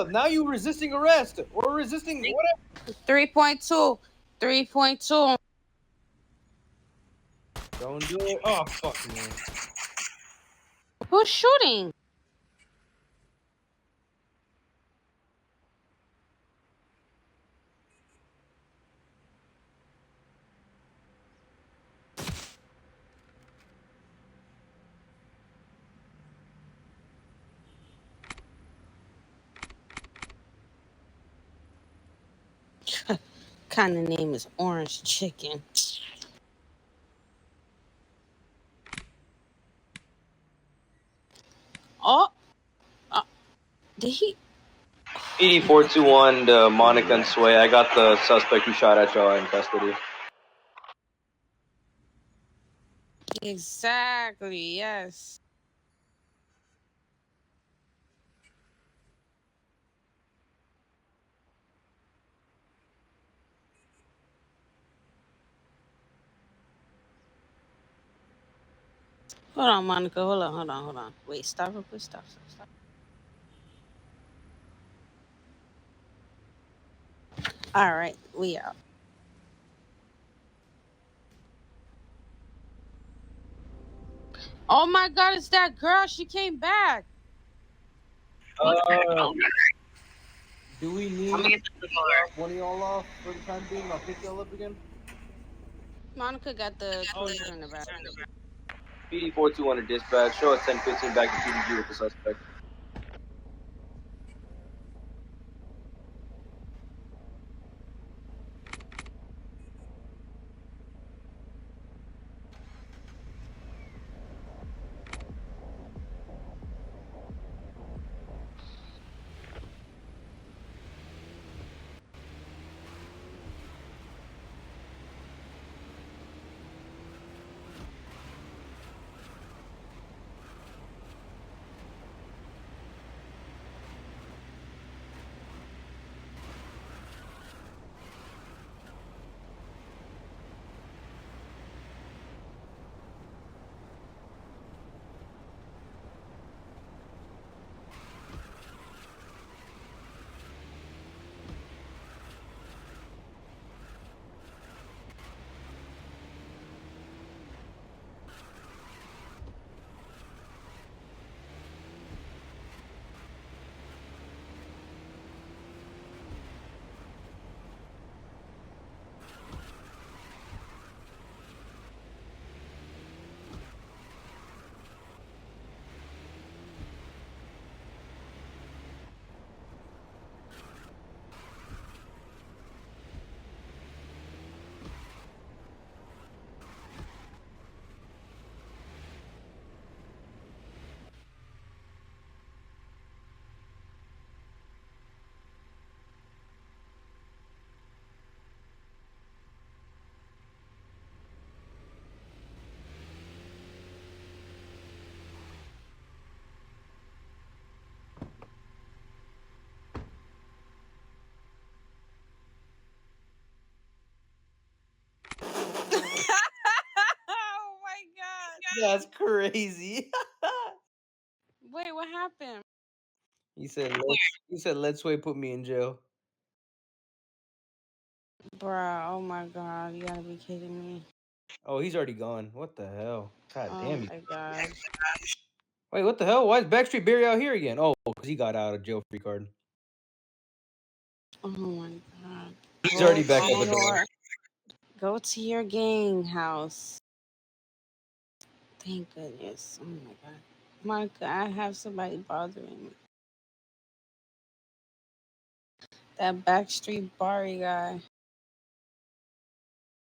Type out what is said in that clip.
up. Now you resisting arrest or resisting whatever. 3.2. 3.2. Don't do it. Oh fuck man. Who's shooting? Kind of name is Orange Chicken. Oh, did he? PD 421 to Monica and Sway. I got the suspect who shot at y'all in custody. Exactly. Yes. Hold on, Monica. Hold on. Wait, stop real quick. Stop. All right, we out. Oh my God, it's that girl. She came back. Do we need one of y'all off for the time being? I'll pick y'all up again. Monica got the cruiser in the back. PD 421 to dispatch. Show us 1015 back to PDG with the suspect. Oh my God. That's crazy. Wait, what happened? He said, let's wait, put me in jail. Bruh, oh my God. You gotta be kidding me. Oh, he's already gone. What the hell? God Oh damn. my God. Wait, what the hell? Why is Backstreet Barry out here again? Oh, because he got out of jail free card. Oh my God. He's already back at the door. Go to your gang house. Thank goodness. Oh my God. Monica, I have somebody bothering me. That Backstreet Barry guy.